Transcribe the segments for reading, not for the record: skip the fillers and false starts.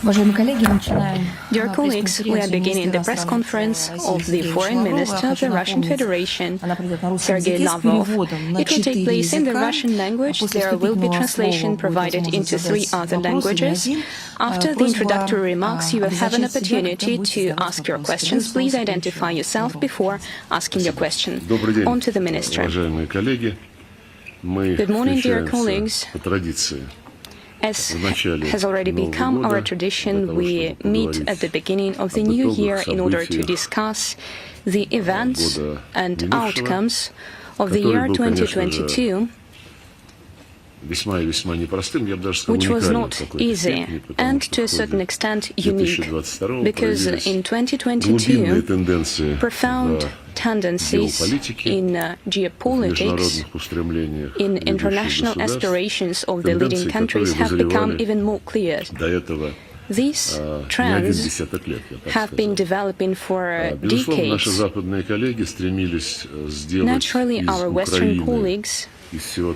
Dear colleagues, we are beginning the press conference of the Foreign Minister of the Russian Federation, Sergei Lavrov. It will take place in the Russian language. There will be translation provided into 3 other languages. After the introductory remarks, you will have an opportunity to ask your questions. Please identify yourself before asking your question. On to the Minister. Good morning, dear colleagues. As has already become our tradition, we meet at the beginning of the new year in order to discuss the events and outcomes of the year 2022, which was not easy and to a certain extent unique, because in 2022, profound tendencies in geopolitics, in international aspirations of the leading countries have become even more clear. These trends have been developing for decades. Naturally, our Western colleagues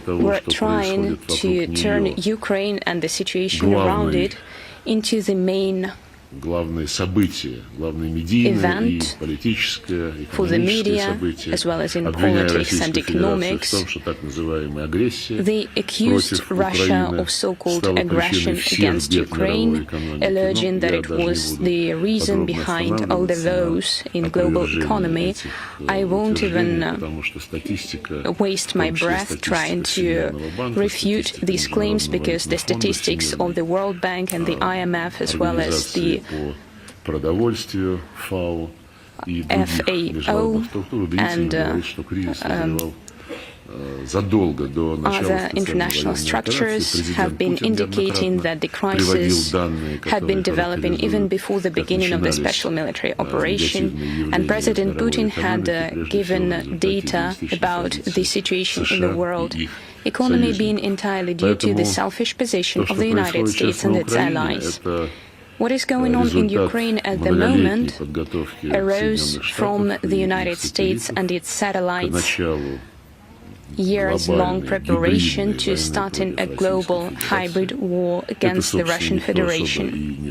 were trying to turn Ukraine and the situation around it into the main event for the media, as well as in politics and economics. They accused Russia of so-called aggression against Ukraine, alleging that it was the reason behind all the woes in global economy. I won't even waste my breath trying to refute these claims, because the statistics of the World Bank and the IMF, as well as the FAO and other international structures have been indicating that the crisis had been developing even before the beginning of the special military operation, and President Putin had given data about the situation in the world economy being entirely due to the selfish position of the United States and its allies. What is going on in Ukraine at the moment arose from the United States and its satellites' years-long preparation to starting a global hybrid war against the Russian Federation.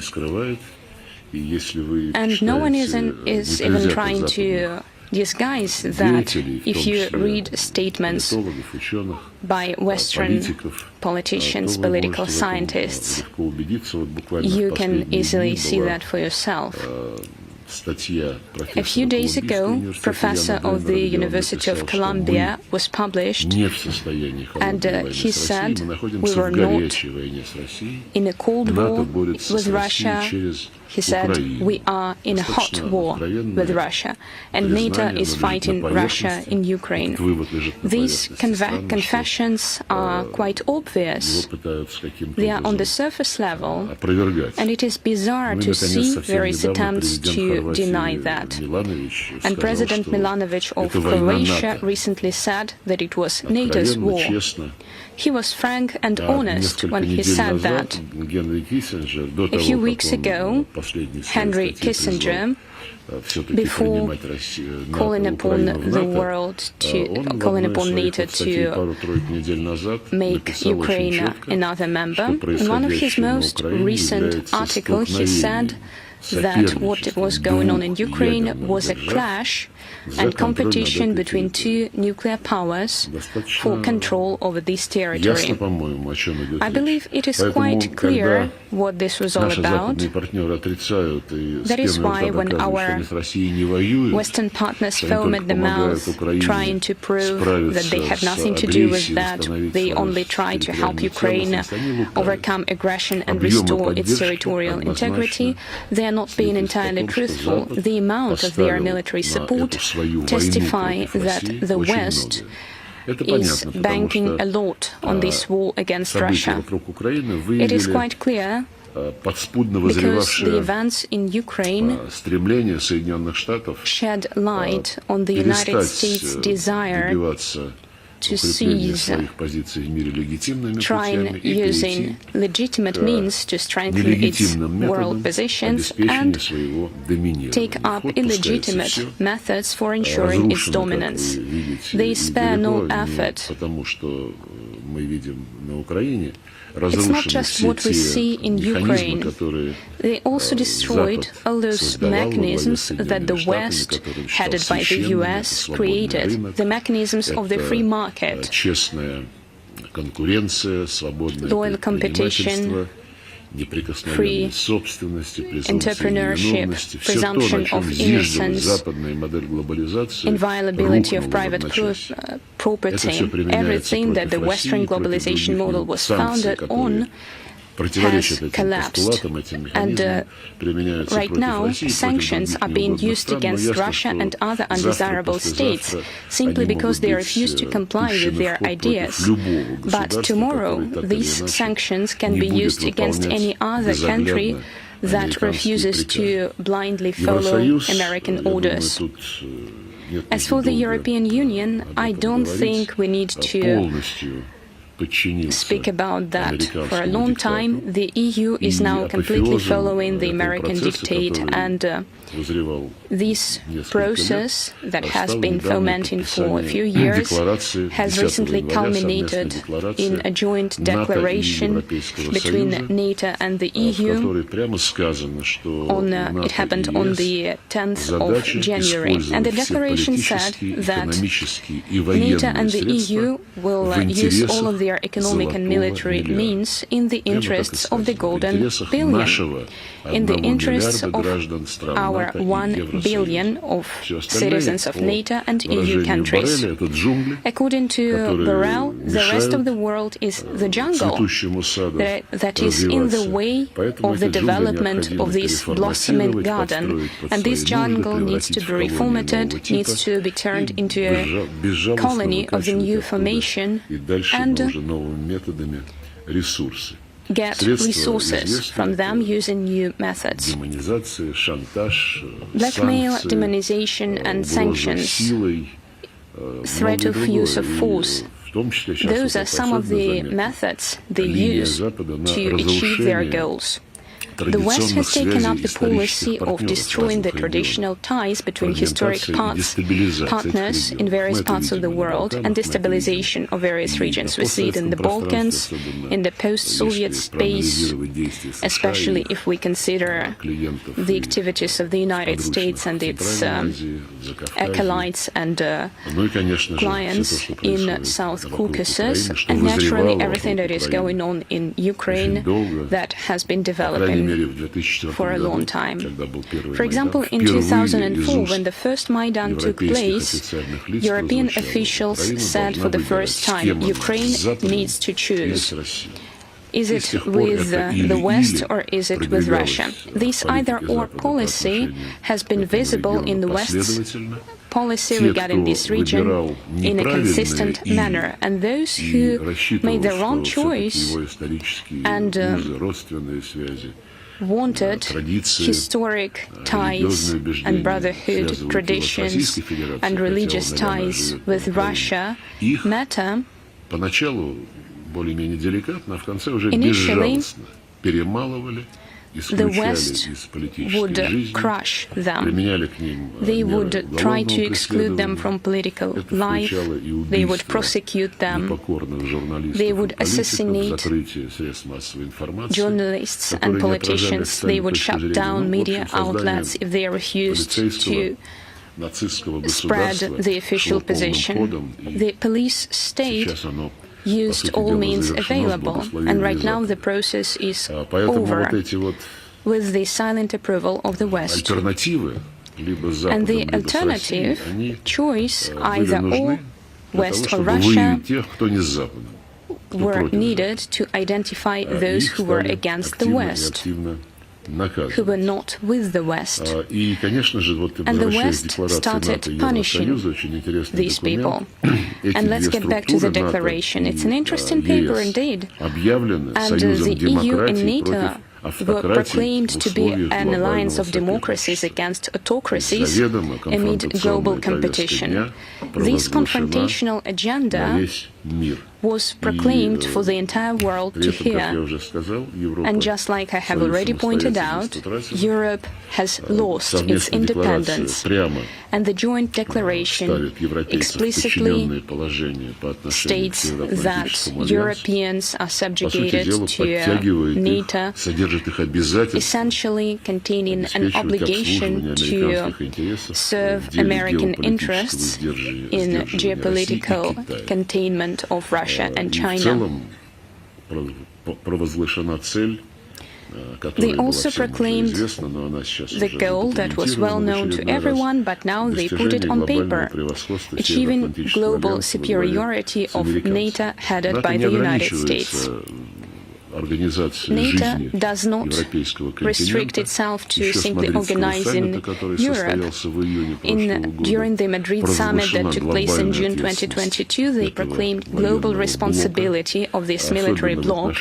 And no one is even trying to disguise that. If you read statements by Western politicians, political scientists, you can easily see that for yourself. A few days ago, a professor of the University of Columbia was published, and he said we were not in a cold war with Russia. He said we are in a hot war with Russia, and NATO is fighting Russia in Ukraine. These confessions are quite obvious. They are on the surface level, and it is bizarre to see various attempts to deny that. And President Milanovic of Croatia recently said that it was NATO's war. He was frank and honest when he said that. A few weeks ago, Henry Kissinger, before calling upon the world calling upon NATO to make Ukraine another member, in one of his most recent articles, he said that what was going on in Ukraine was a clash and competition between 2 nuclear powers for control over this territory. I believe it is quite clear what this was all about. That is why when our Western partners foam at the mouth, trying to prove that they have nothing to do with that, they only try to help Ukraine overcome aggression and restore its territorial integrity, they are not being entirely truthful. The amount of their military support testify that the West is banking a lot on this war against Russia. It is quite clear because the events in Ukraine shed light on the United States' desire to seize, trying using legitimate means to strengthen its world positions and take up illegitimate methods for ensuring its dominance. They spare no effort It's not just what we see in Ukraine. They also destroyed all those mechanisms that the West, headed by the US, created, the mechanisms of the free market, loyal competition, free entrepreneurship, presumption of innocence, inviolability of private property, everything that the Western globalization model was founded on has collapsed. And right now, sanctions are being used against Russia and other undesirable states simply because they refuse to comply with their ideas. But tomorrow, these sanctions can be used against any other country that refuses to blindly follow American orders. As for the European Union, I don't think we need to speak about that. For a long time, the EU is now completely following the American dictate, and this process that has been fomenting for a few years has recently culminated in a joint declaration between NATO and the EU. It happened on the 10th of January, and the declaration said that NATO and the EU will use all of their economic and military means in the interests of the Golden Billion, in the interests of our 1 billion of citizens of NATO and EU countries. According to Burrell, the rest of the world is the jungle that is in the way of the development of this blossoming garden, and this jungle needs to be reformatted, needs to be turned into a colony of the new formation and get resources from them using new methods. Blackmail, demonization and sanctions, threat of use of force, those are some of the methods they use to achieve their goals. The West has taken up the policy of destroying the traditional ties between historic partners in various parts of the world and destabilization of various regions. We see it in the Balkans, in the post-Soviet space, especially if we consider the activities of the United States and its acolytes and clients in South Caucasus, and naturally everything that is going on in Ukraine that has been developing for a long time. For example, in 2004, when the first Maidan took place, European officials said for the first time, Ukraine needs to choose. Is it with the West or is it with Russia? This either-or policy has been visible in the West's policy regarding this region in a consistent manner, and those who made the wrong choice and wanted historic ties and brotherhood traditions and religious ties with Russia matter. Initially, the West would crush them. They would try to exclude them from political life. They would prosecute them. They would assassinate journalists and politicians. They would shut down media outlets if they refused to spread the official position. The police state used all means available, and right now the process is over with the silent approval of the West. And the alternative choice, either or, West or Russia, were needed to identify those who were against the West, who were not with the West. And the West started punishing these people. And let's get back to the declaration. It's an interesting paper indeed. And the EU and NATO were proclaimed to be an alliance of democracies against autocracies amid global competition. This confrontational agenda was proclaimed for the entire world to hear. And just like I have already pointed out, Europe has lost its independence. And the joint declaration explicitly states that Europeans are subjugated to NATO, essentially containing an obligation to serve American interests in geopolitical containment of Russia and China. They also proclaimed the goal that was well known to everyone, but now they put it on paper, achieving global superiority of NATO headed by the United States. NATO does not restrict itself to simply organizing Europe. During the Madrid summit that took place in June 2022, they proclaimed global responsibility of this military bloc,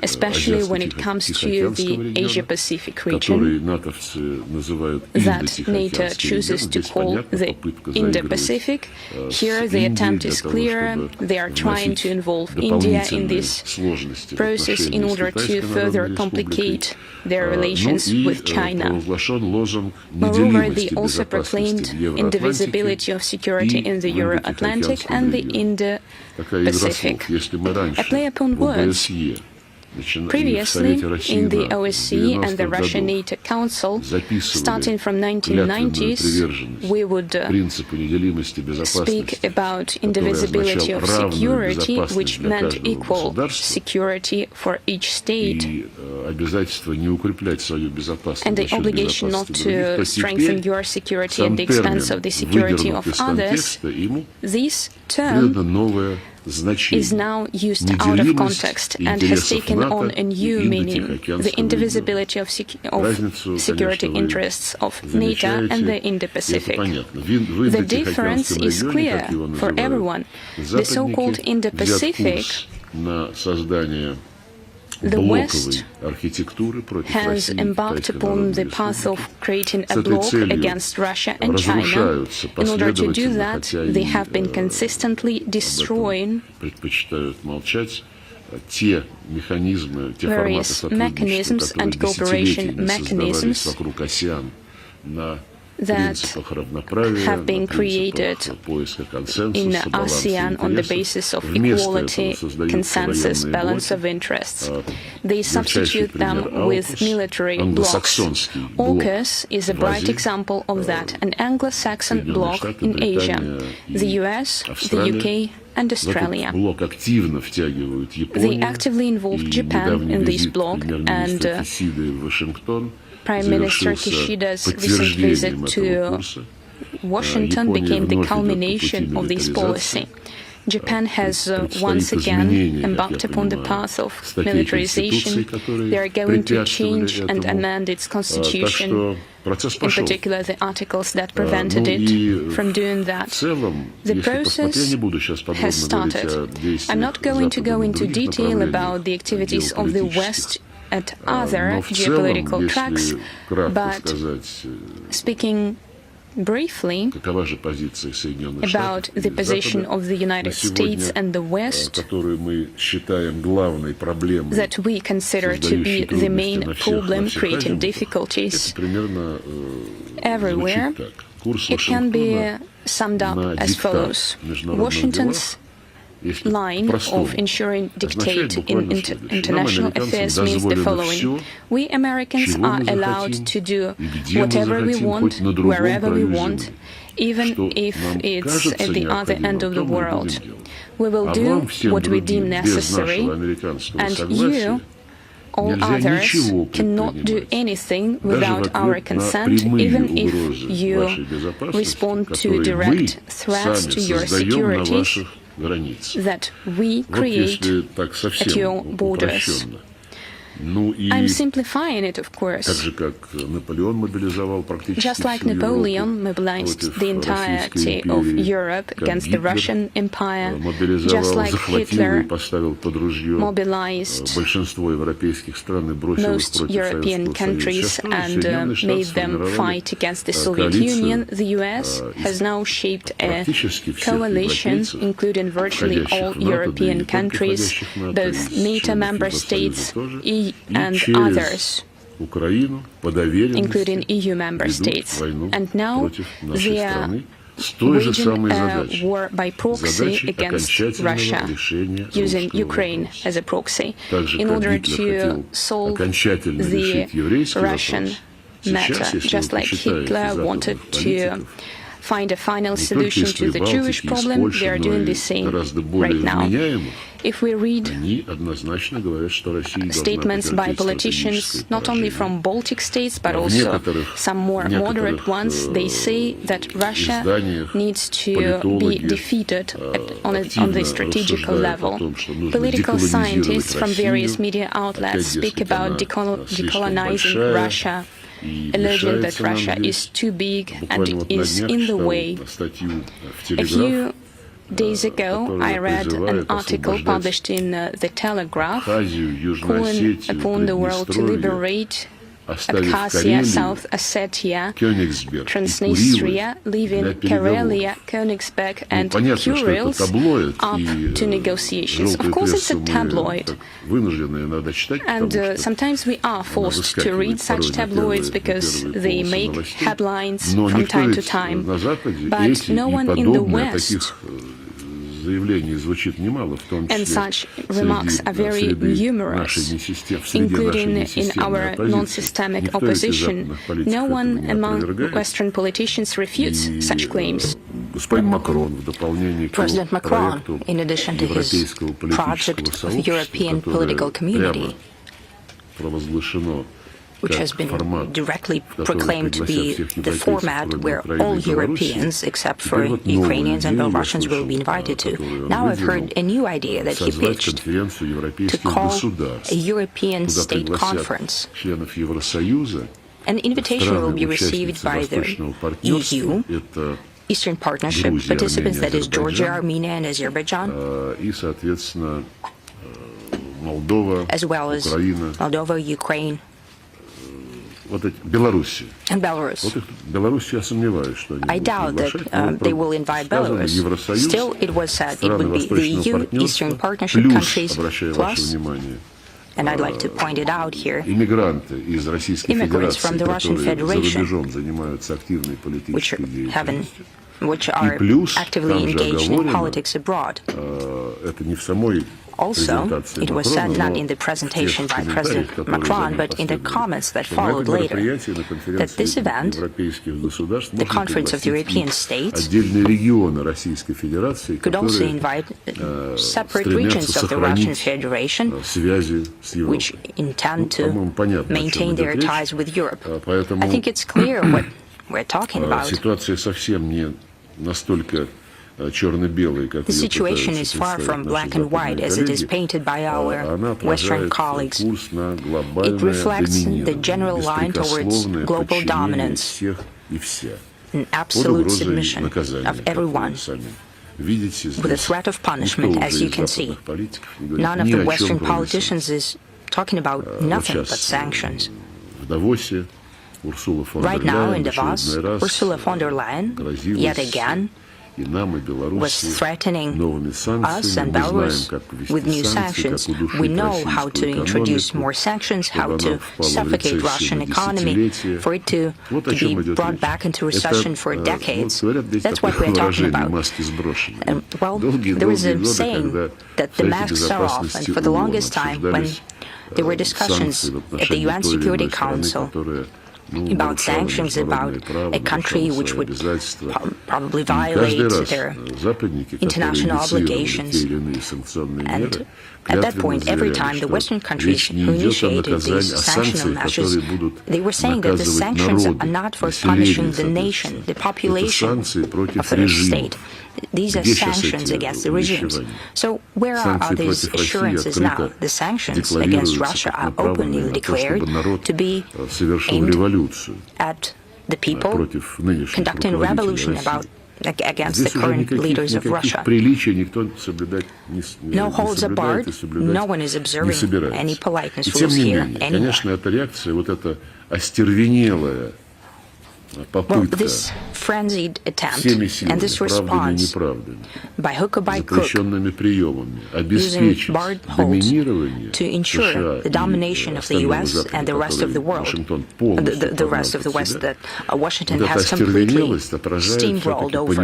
especially when it comes to the Asia-Pacific region, that NATO chooses to call the Indo-Pacific. Here the attempt is clear. They are trying to involve India in this process in order to further complicate their relations with China. Moreover, they also proclaimed indivisibility of security in the Euro-Atlantic and the Indo-Pacific. A play upon words. Previously, in the OSCE and the Russia-NATO Council, starting from 1990s, we would speak about indivisibility of security, which meant equal security for each state, and the obligation not to strengthen your security at the expense of the security of others. This term is now used out of context and has taken on a new meaning, the indivisibility of security interests of NATO and the Indo-Pacific. The difference is clear for everyone. The so-called Indo-Pacific, the West has embarked upon the path of creating a bloc against Russia and China. In order to do that, they have been consistently destroying various mechanisms and cooperation mechanisms that have been created in ASEAN on the basis of equality, consensus, balance of interests. They substitute them with military blocs. AUKUS is a bright example of that, an Anglo-Saxon bloc in Asia, the US, the UK, and Australia. They actively involved Japan in this bloc, and Prime Minister Kishida's recent visit to Washington became the culmination of this policy. Japan has once again embarked upon the path of militarization. They are going to change and amend its constitution, in particular the articles that prevented it from doing that. The process has started. I'm not going to go into detail about the activities of the West at other geopolitical tracks, but speaking briefly about the position of the United States and the West that we consider to be the main problem creating difficulties everywhere, it can be summed up as follows. Washington's line of ensuring dictate in international affairs means the following. We Americans are allowed to do whatever we want, wherever we want, even if it's at the other end of the world. We will do what we deem necessary, and you, all others, cannot do anything without our consent, even if you respond to direct threats to your security that we create at your borders. I'm simplifying it, of course. Just like Napoleon mobilized the entirety of Europe against the Russian Empire, just like Hitler mobilized most European countries and made them fight against the Soviet Union, the US has now shaped a coalition, including virtually all European countries, both NATO member states, and others, including EU member states. And now they are waging a war by proxy against Russia, using Ukraine as a proxy, in order to solve the Russian matter, just like Hitler wanted to find a final solution to the Jewish problem. They are doing the same right now. If we read statements by politicians, not only from Baltic states, but also some more moderate ones, they say that Russia needs to be defeated on the strategical level. Political scientists from various media outlets speak about decolonizing Russia, alleging that Russia is too big and is in the way. A few days ago, I read an article published in The Telegraph calling upon the world to liberate Abkhazia, South Ossetia, Transnistria, leaving Karelia, Königsberg, and Kurils up to negotiations. Of course, it's a tabloid. And sometimes we are forced to read such tabloids because they make headlines from time to time. But no one in the West, and such remarks are very numerous, including in our non-systemic opposition. No one among Western politicians refutes such claims. President Macron, in addition to his project of European political community, which has been directly proclaimed to be the format where all Europeans, except for Ukrainians and Belarusians, will be invited to. Now I've heard a new idea that he pitched to call a European state conference. An invitation will be received by the EU, Eastern Partnership participants, that is Georgia, Armenia, and Azerbaijan, as well as Moldova, Ukraine, and Belarus. I doubt that they will invite Belarus. Still, it was said it would be the EU, Eastern Partnership countries, plus, and I'd like to point it out here, immigrants from the Russian Federation, which are actively engaged in politics abroad. Also, it was said not in the presentation by President Macron, but in the comments that followed later, that this event, the Conference of the European States, could also invite separate regions of the Russian Federation, which intend to maintain their ties with Europe. I think it's clear what we're talking about. The situation is far from black and white as it is painted by our Western colleagues. It reflects the general line towards global dominance, an absolute submission of everyone, with a threat of punishment, as you can see. None of the Western politicians is talking about nothing but sanctions. Right now in Davos, Ursula von der Leyen, yet again, was threatening us and Belarus with new sanctions. We know how to introduce more sanctions, how to suffocate Russian economy, for it to be brought back into recession for decades. That's what we're talking about. Well, there is a saying that the masks are off, and for the longest time, when there were discussions at the UN Security Council about sanctions about a country which would probably violate their international obligations. And at that point, every time the Western countries who initiated these sanctional measures, they were saying that the sanctions are not for punishing the nation, the population of the state. These are sanctions against the regimes. So where are these assurances now? The sanctions against Russia are openly declared to be aimed at the people conducting a revolution against the current leaders of Russia. No holds barred, no one is observing any politeness rules here anymore. Well, this frenzied attempt and this response, by hook or by crook, using barred holds to ensure the domination of the U.S. and the rest of the world, the rest of the West that Washington has completely steamrolled over.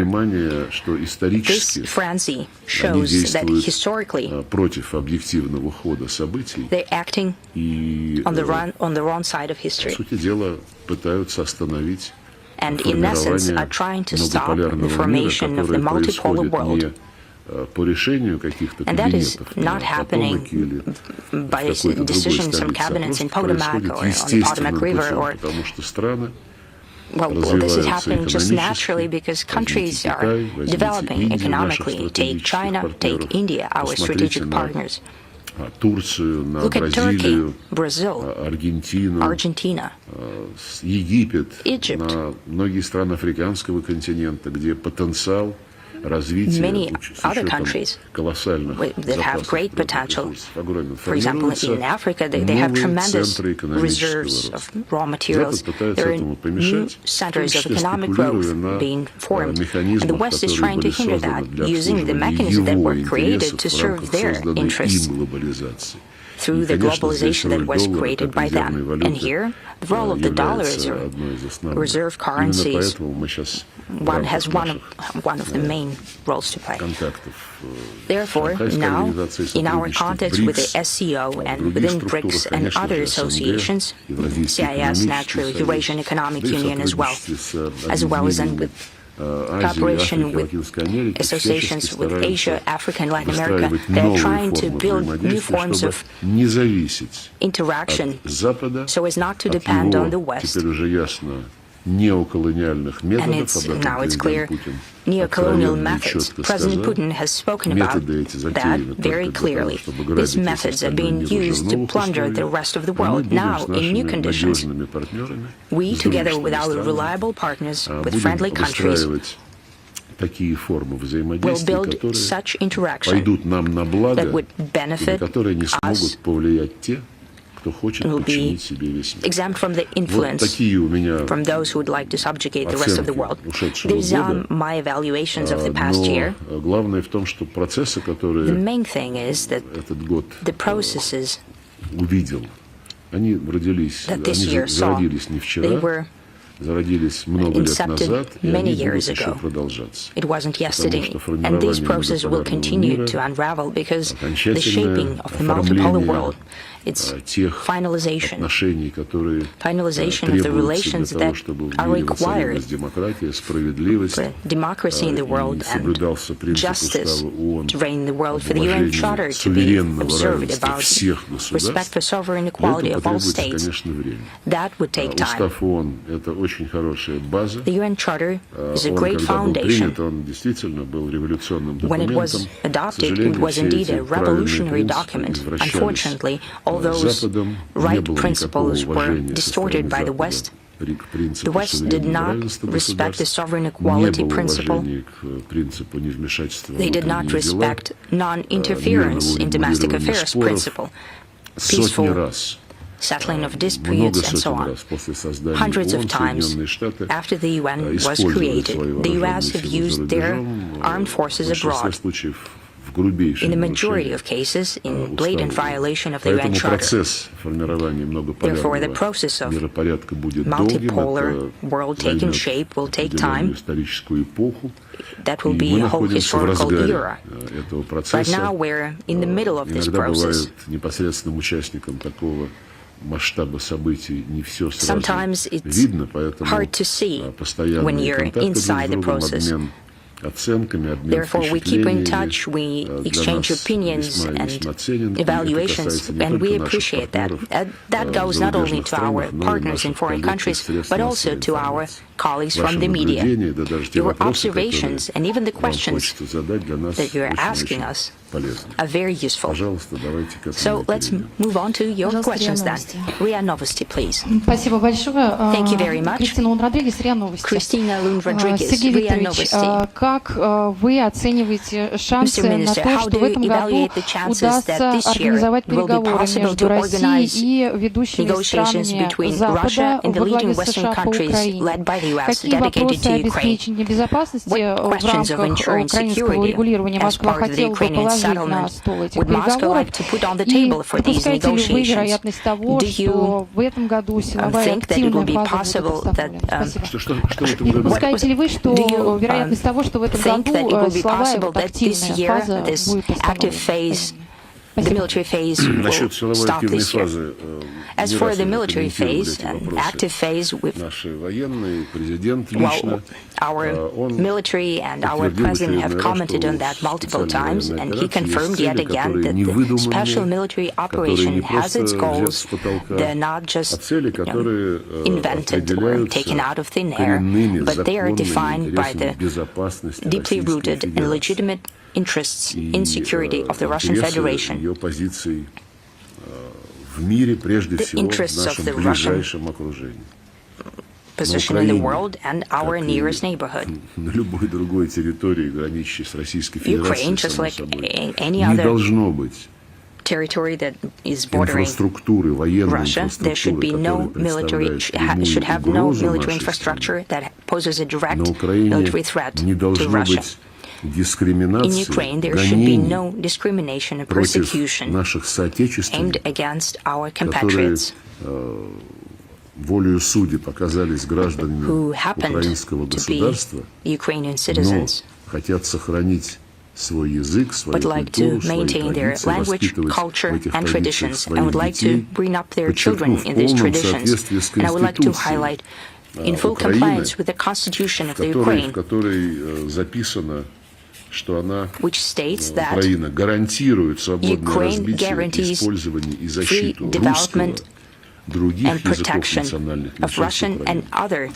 This frenzy shows that historically they're acting on the wrong side of history. And in essence are trying to stop the formation of the multipolar world. And that is not happening by decisions from cabinets in Potomac or on the Potomac River or... Well, this is happening just naturally because countries are developing economically. Take China, take India, our strategic partners. Look at Turkey, Brazil, Argentina, Egypt, many other countries that have great potential. For example, in Africa, they have tremendous reserves of raw materials. There are new centers of economic growth being formed, and the West is trying to hinder that, using the mechanisms that were created to serve their interests through the globalization that was created by them. And here, the role of the dollar as a reserve currency is one of the main roles to play. Therefore, now, in our context with the SCO and within BRICS and other associations, CIS, naturally, Eurasian Economic Union as well as in with cooperation with associations with Asia, Africa, and Latin America, they're trying to build new forms of interaction so as not to depend on the West. And now it's clear, neocolonial methods. President Putin has spoken about that very clearly. These methods are being used to plunder the rest of the world. Now, in new conditions, we, together with our reliable partners, with friendly countries, will build such interaction that would benefit us and will be exempt from the influence from those who would like to subjugate the rest of the world. These are my evaluations of the past year. The main thing is that the processes that this year saw, they were incepted many years ago. It wasn't yesterday. And these processes will continue to unravel because the shaping of the multipolar world, its finalization of the relations that are required for democracy in the world and justice to reign in the world, for the UN Charter to be observed about respect for sovereign equality of all states. That would take time. The UN Charter is a great foundation. When it was adopted, it was indeed a revolutionary document. Unfortunately, all those right principles were distorted by the West. The West did not respect the sovereign equality principle. They did not respect non-interference in domestic affairs principle, peaceful settling of disputes, and so on. Hundreds of times after the UN was created, the U.S. have used their armed forces abroad, in the majority of cases, in blatant violation of the UN Charter. Therefore, the process of multipolar world taking shape will take time. That will be a whole historical era. Right now, we're in the middle of this process. Sometimes it's hard to see when you're inside the process. Therefore, we keep in touch, we exchange opinions and evaluations, and we appreciate that. That goes not only to our partners in foreign countries, but also to our colleagues from the media. Your observations and even the questions that you're asking us are very useful. So let's move on to your questions then. RIA Novosti, please. Thank you very much. Christina Lund Rodriguez, RIA Novosti. Mr. Minister, how do you evaluate the chances that this year will be possible to organize negotiations between Russia and the leading Western countries led by the U.S. dedicated to Ukraine? What questions of ensuring security as part of the Ukrainian settlement would Moscow like to put on the table for these negotiations? Do you think that it will be possible that think that it will be possible that this year, this active phase, the military phase will stop this year? As for the military phase and active phase, our military and our president have commented on that multiple times, and he confirmed yet again that the special military operation has its goals. They're not just invented or taken out of thin air, but they are defined by the deeply rooted and legitimate interests in security of the Russian Federation, the interests of the Russian position in the world and our nearest neighborhood. Ukraine, just like any other territory that is bordering Russia, there should be no military, should have no military infrastructure that poses a direct military threat to Russia. In Ukraine, there should be no discrimination or persecution aimed against our compatriots who happened to be Ukrainian citizens, but like to maintain their language, culture, and traditions, and would like to bring up their children in these traditions. And I would like to highlight, in full compliance with the Constitution of the Ukraine, which states that Ukraine guarantees free development and protection of Russian and other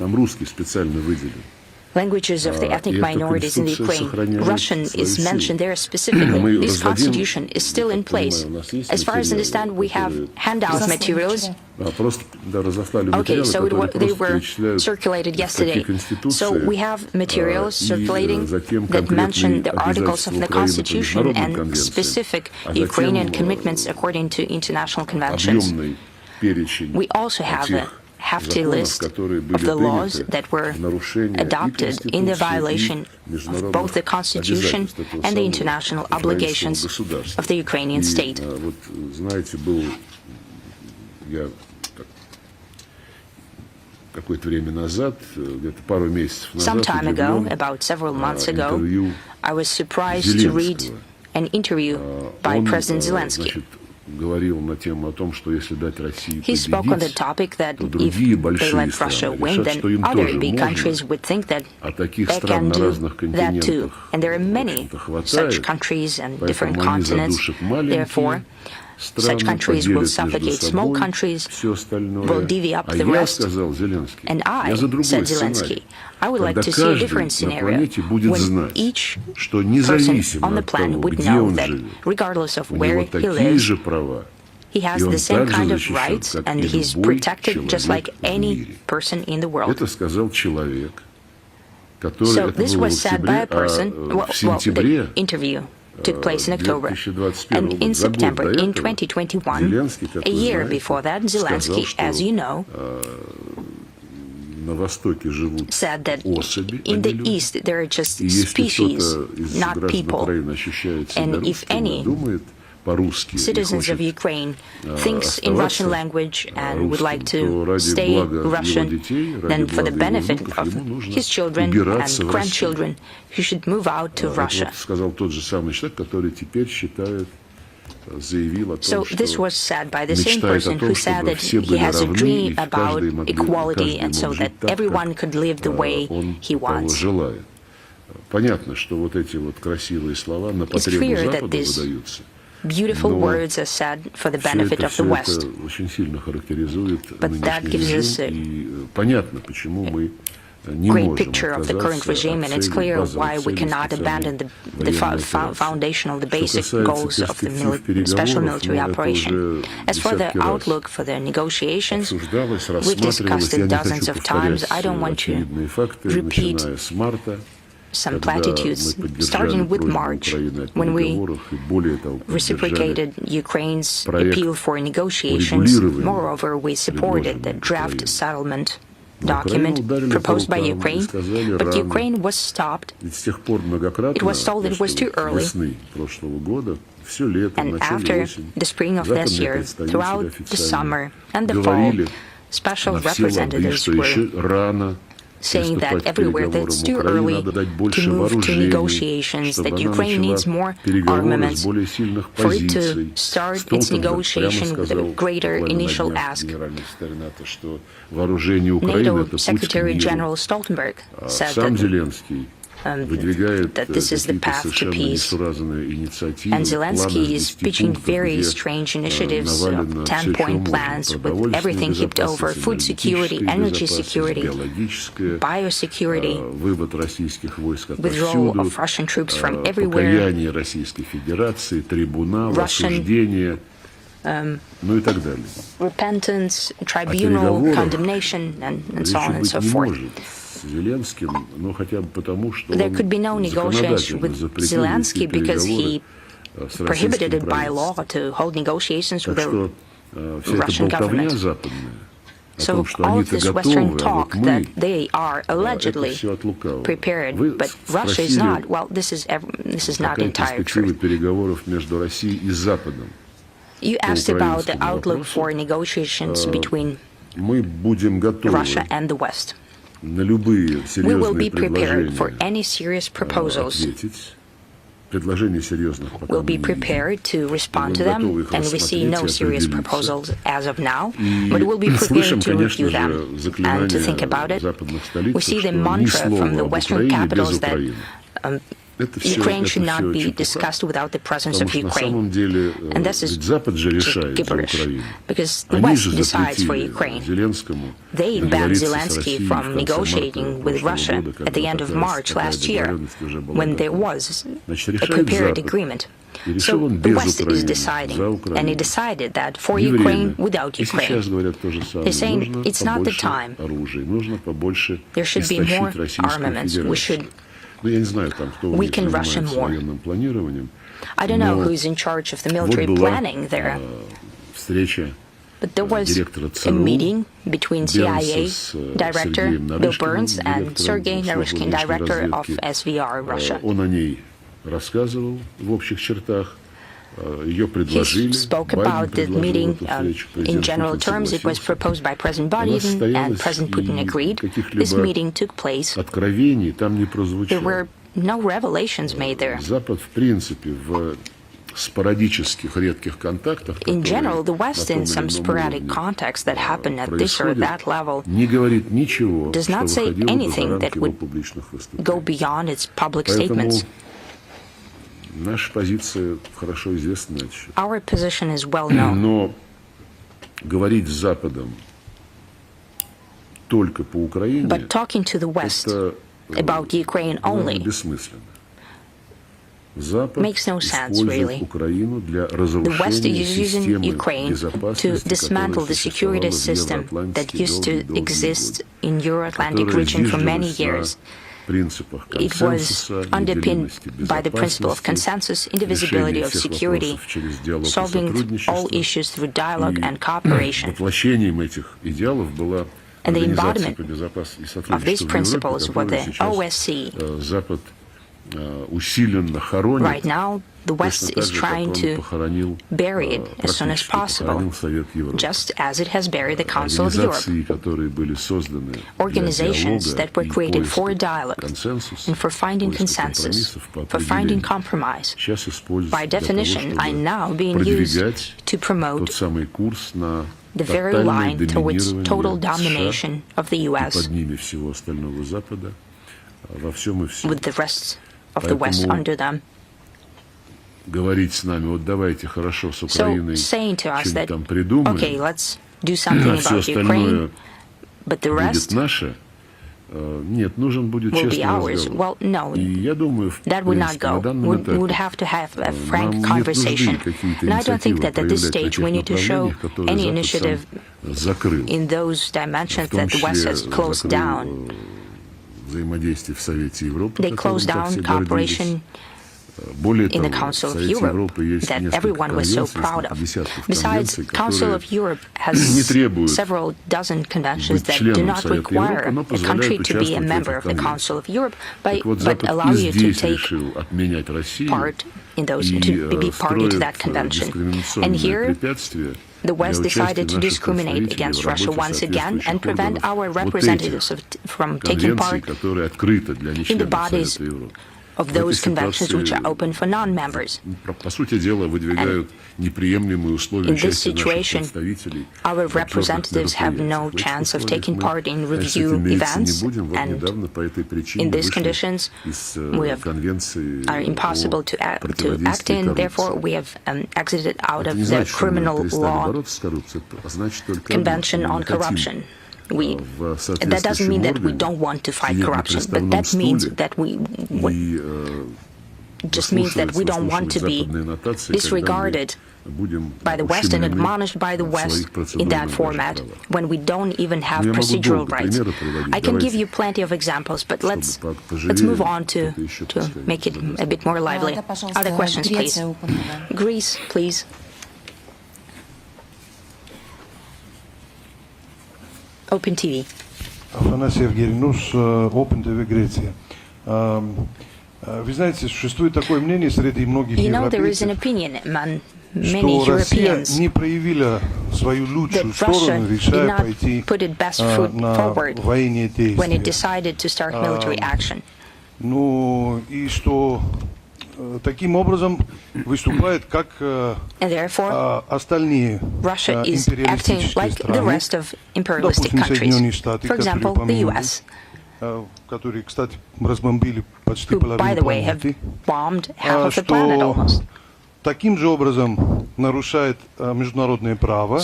languages of the ethnic minorities in the Ukraine. Russian is mentioned there specifically. This constitution is still in place. As far as I understand, we have handout materials. Okay, so they were circulated yesterday. So we have materials circulating that mention the articles of the Constitution and specific Ukrainian commitments according to international conventions. We also have a hefty list of the laws that were adopted in the violation of both the Constitution and the international obligations of the Ukrainian state. Some time ago, about several months ago, I was surprised to read an interview by President Zelensky. He spoke on the topic that if they let Russia win, then other big countries would think that they can do that too. And there are many such countries and different continents. Therefore, such countries will suffocate small countries, will divvy up the rest. And I, said Zelensky, I would like to see a different scenario when each person on the planet would know that regardless of where he lives, he has the same kind of rights and he's protected just like any person in the world. So this was said by a person, the interview took place in October. And in September, in 2021, a year before that, Zelensky, as you know, said that in the East there are just species, not people. And if any citizens of Ukraine thinks in Russian language and would like to stay Russian, then for the benefit of his children and grandchildren, he should move out to Russia. So this was said by the same person who said that he has a dream about equality and so that everyone could live the way he wants. It's clear that these beautiful words are said for the benefit of the West, but that gives us a great picture of the current regime, and it's clear why we cannot abandon the foundational, the basic goals of the special military operation. As for the outlook for the negotiations, we've discussed it dozens of times. I don't want to repeat some platitudes, starting with March, when we reciprocated Ukraine's appeal for negotiations. Moreover, we supported the draft settlement document proposed by Ukraine, but Ukraine was stopped. It was told it was too early. And after the spring of this year, throughout the summer and the fall, special representatives were saying that everywhere that it's too early to move to negotiations, that Ukraine needs more armaments for it to start its negotiation with a greater initial ask. NATO Secretary General Stoltenberg said that this is the path to peace. And Zelensky is pitching very strange initiatives, 10-point plans with everything heaped over: food security, energy security, biosecurity, withdrawal of Russian troops from everywhere, Russian repentance, tribunal, condemnation, and so on and so forth. There could be no negotiation with Zelensky because he prohibited it by law to hold negotiations with the Russian government. So all this Western talk that they are allegedly prepared, but Russia is not, well, this is not entire truth. You asked about the outlook for negotiations between Russia and the West. We will be prepared for any serious proposals. We'll be prepared to respond to them, and we see no serious proposals as of now, but we'll be prepared to review them and to think about it. We see the mantra from the Western capitals that Ukraine should not be discussed without the presence of Ukraine. And this is just gibberish, because the West decides for Ukraine. They banned Zelensky from negotiating with Russia at the end of March last year, when there was a prepared agreement. So the West is deciding, and it decided that for Ukraine, without Ukraine. They're saying it's not the time. There should be more armaments. We should weaken Russia more. I don't know who's in charge of the military planning there, but there was a meeting between CIA Director Bill Burns and Sergei Naryshkin, Director of SVR Russia. He spoke about the meeting in general terms. It was proposed by President Biden, and President Putin agreed. This meeting took place. There were no revelations made there. In general, the West, in some sporadic contacts that happen at this or that level, does not say anything that would go beyond its public statements. Our position is well known. But talking to the West about Ukraine only makes no sense, really. The West is using Ukraine to dismantle the security system that used to exist in Euro-Atlantic region for many years. It was underpinned by the principle of consensus, indivisibility of security, solving all issues through dialogue and cooperation. And the embodiment of these principles were the OSCE, Right now, the West is trying to bury it as soon as possible, just as it has buried the Council of Europe. Organizations that were created for dialogue and for finding consensus, for finding compromise, by definition, are now being used to promote the very line towards total domination of the U.S. with the rest of the West under them. So saying to us that, okay, let's do something about Ukraine, but the rest will be ours. Well, no, that would not go. We would have to have a frank conversation. And I don't think that at this stage we need to show any initiative in those dimensions that the West has closed down. They closed down cooperation in the Council of Europe that everyone was so proud of. Besides, the Council of Europe has several dozen conventions that do not require a country to be a member of the Council of Europe, but allow you to take part in those, to be party to that convention. And here, the West decided to discriminate against Russia once again and prevent our representatives from taking part in the bodies of those conventions which are open for non-members. In this situation, our representatives have no chance of taking part in review events, and in these conditions, we are impossible to act in. Therefore, we have exited out of the criminal law convention on corruption. That doesn't mean that we don't want to fight corruption, but that means that we don't want to be disregarded by the West and admonished by the West in that format when we don't even have procedural rights. I can give you plenty of examples, but let's move on to make it a bit more lively. Other questions, please. Greece, please. Open TV. Афанасий Евгеньевич, Open TV, Греция. Вы знаете, существует такое мнение среди многих европейцев, что Россия не проявила свою лучшую сторону, решая пойти на военные действия. Ну и что таким образом выступает как остальные империалистические страны, допустим, Соединенные Штаты, которые упомянули, которые, кстати, разбомбили почти половину планеты, что таким же образом нарушает международное право,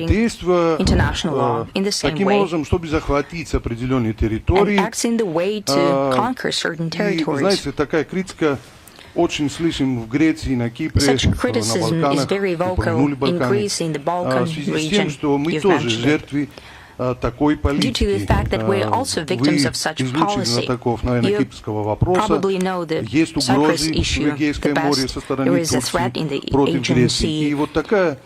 действуя таким образом, чтобы захватить определенные территории. И, знаете, такая критика очень слышим в Греции, на Кипре, на Балканах, упомянули Балканы, в связи с тем, что мы тоже жертвы такой политики. Вы изучили знатоков, наверное, кипрского вопроса. Есть угрозы в Эгейском море со стороны Турции против Греции. И вот такая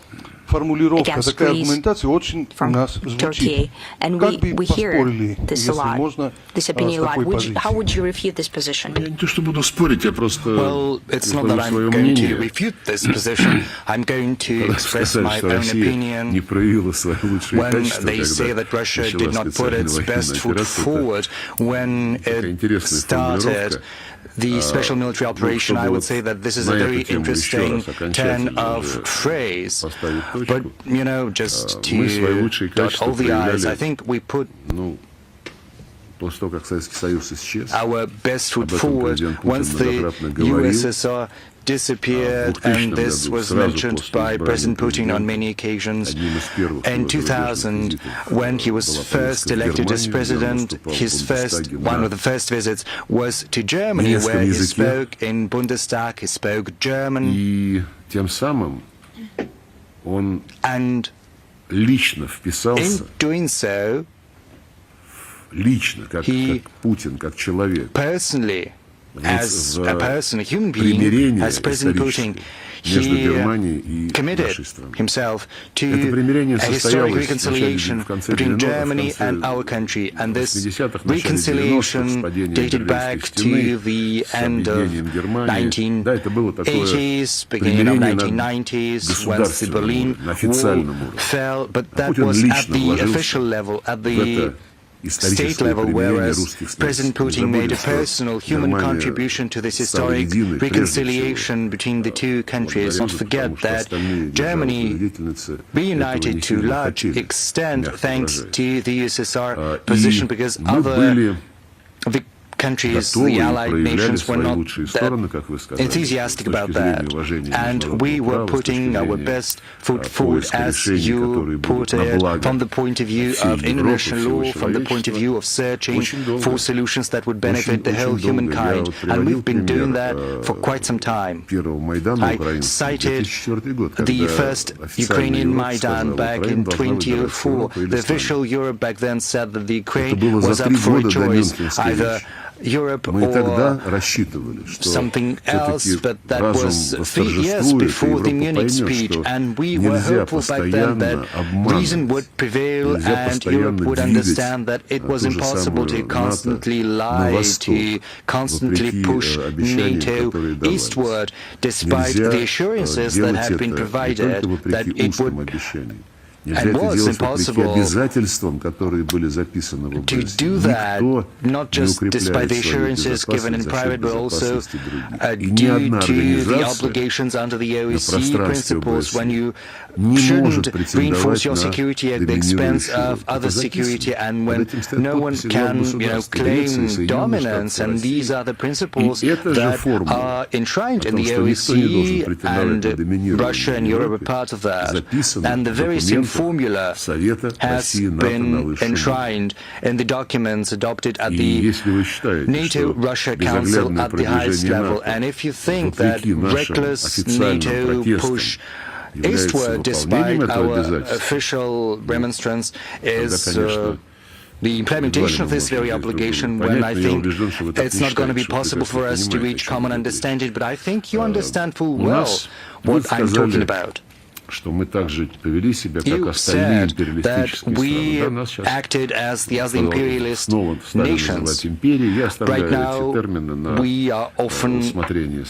формулировка, такая аргументация очень у нас звучит. Как бы поспорили, если можно, с такой позицией? Я не то, что буду спорить, я просто Well, it's not that I'm going to refute this position. I'm going to express my own opinion when they say that Russia did not put its best foot forward when it started the special military operation. I would say that this is a very interesting turn of phrase. But, you know, just to dot all the I's, I think we put our best foot forward once the USSR disappeared, and this was mentioned by President Putin on many occasions. In 2000, when he was first elected as president, one of the first visits was to Germany, where he spoke in Bundestag, he spoke German, and in doing so, he personally as a person, a human being, as President Putin, he committed himself to a historic reconciliation between Germany and our country. And this reconciliation dated back to the end of 1980s, beginning of 1990s, once the Berlin Wall fell. But that was at the official level, at the state level, whereas President Putin made a personal human contribution to this historic reconciliation between the two countries. Don't forget that Germany reunited to a large extent thanks to the USSR position, because other countries, the allied nations, were not that enthusiastic about that. And we were putting our best foot forward, as you put it, from the point of view of international law, from the point of view of searching for solutions that would benefit the whole humankind. And we've been doing that for quite some time. I cited the first Ukrainian Maidan back in 2004. The official Europe back then said that the Ukraine was up for a choice, either Europe or something else, but that was 3 years before the Munich speech, and we were hopeful back then that reason would prevail and Europe would understand that it was impossible to constantly lie, to constantly push NATO eastward, despite the assurances that had been provided that it would. And was impossible to do that, not just despite the assurances given in private, but also due to the obligations under the OSCE principles, when you shouldn't reinforce your security at the expense of other security, and when no one can, claim dominance. And these are the principles that are enshrined in the OSCE, and Russia and Europe are part of that. And the very same formula has been enshrined in the documents adopted at the NATO-Russia Council at the highest level. And if you think that reckless NATO push eastward, despite our official remonstrance, is the implementation of this very obligation, when I think it's not going to be possible for us to reach common understanding. But I think you understand full well what I'm talking about. You said that we acted as the other imperialist nations. Right now, we are often,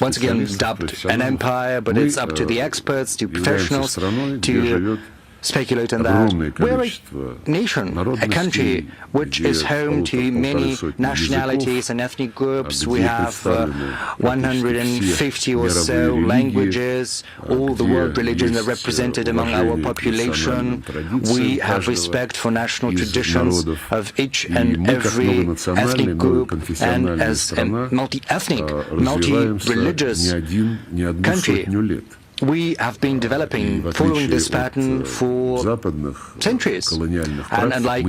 once again, dubbed an empire, but it's up to the experts, to professionals, to speculate on that. We're a nation, a country, which is home to many nationalities and ethnic groups. We have 150 or so languages. All the world religions are represented among our population. We have respect for national traditions of each and every ethnic group. And as a multi-ethnic, multi-religious country, we have been developing, following this pattern for centuries. And unlike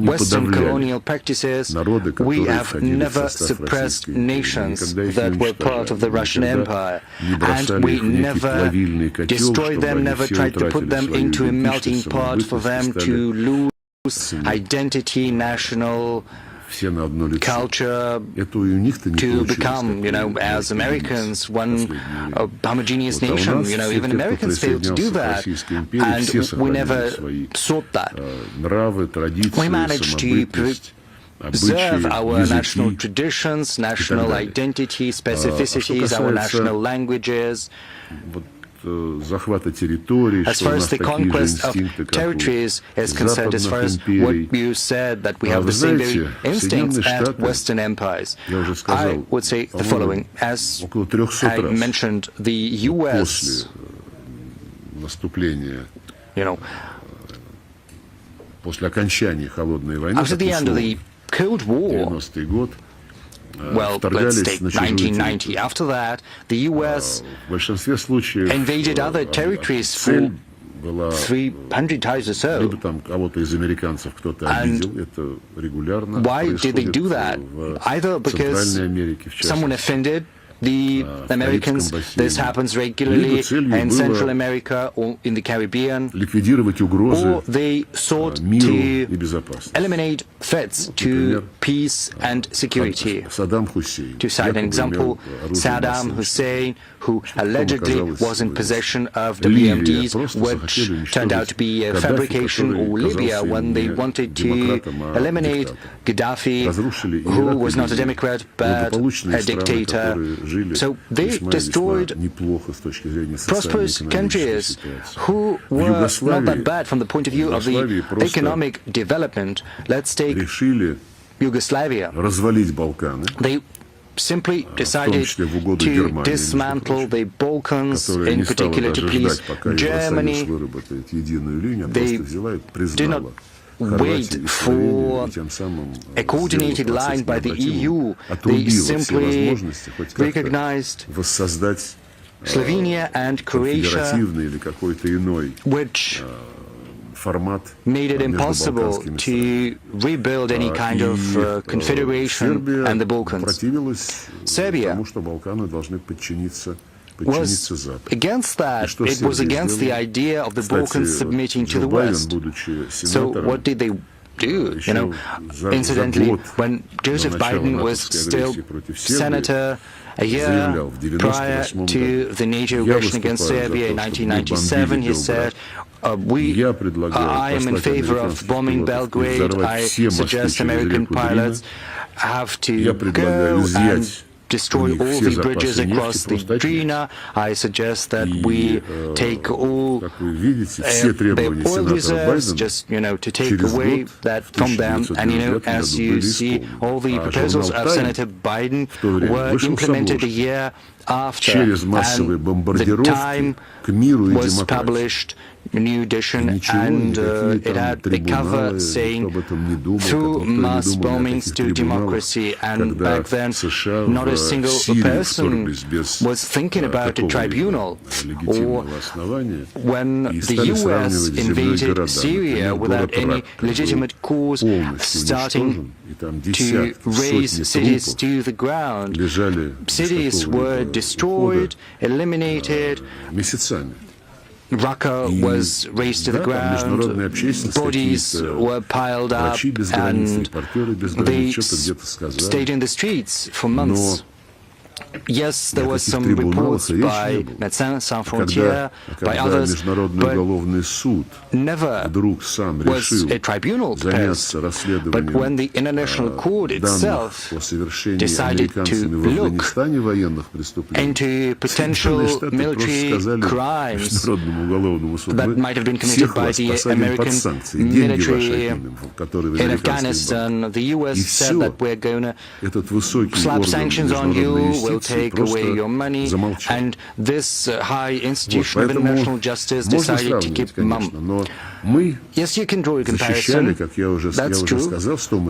Western colonial practices, we have never suppressed nations that were part of the Russian Empire. And we never destroyed them, never tried to put them into a melting pot for them to lose identity, national culture, to become, as Americans, one homogeneous nation. Even Americans failed to do that, and we never sought that. We managed to preserve our national traditions, national identity, specificities, our national languages. As far as the conquest of territories is concerned, as far as what you said, that we have the same very instincts as Western empires, I would say the following. As I mentioned, the U.S., after the end of the Cold War, well, let's take 1990. After that, the U.S. invaded other territories for 300 times or so. And why did they do that? Either because someone offended the Americans. This happens regularly in Central America or in the Caribbean. Or they sought to eliminate threats to peace and security. To cite an example, Saddam Hussein, who allegedly was in possession of WMDs, which turned out to be a fabrication, or Libya, when they wanted to eliminate Gaddafi, who was not a democrat but a dictator. So they destroyed prosperous countries who were not that bad from the point of view of the economic development. Let's take Yugoslavia. They simply decided to dismantle the Balkans, in particular to please Germany. They did not wait for a coordinated line by the EU. They simply recognized Slovenia and Croatia, which made it impossible to rebuild any kind of confederation and the Balkans. Serbia was against that. It was against the idea of the Balkans submitting to the West. So what did they do? Incidentally, when Joseph Biden was still senator, a year prior to the NATO aggression against Serbia in 1997, he said, I am in favor of bombing Belgrade. I suggest American pilots have to go and destroy all the bridges across the Drina. I suggest that we take all their oil reserves, just, to take away that from them. And, as you see, all the proposals of Senator Biden were implemented a year after, and the Time was published a new edition, and it had a cover saying, through mass bombings to democracy. And back then, not a single person was thinking about a tribunal. Or when the US invaded Syria without any legitimate cause, starting to raise cities to the ground, cities were destroyed, eliminated. Raqqa was razed to the ground, bodies were piled up, and they stayed in the streets for months. Yes, there was some reports by Médecins Sans Frontières, by others, but never was a tribunal proposed. But when the International Court itself decided to look into potential military crimes that might have been committed by the American military in Afghanistan, the US said that we're going to slap sanctions on you, we'll take away your money, and this high institution of international justice decided to keep mum. Yes, you can draw a comparison, that's true,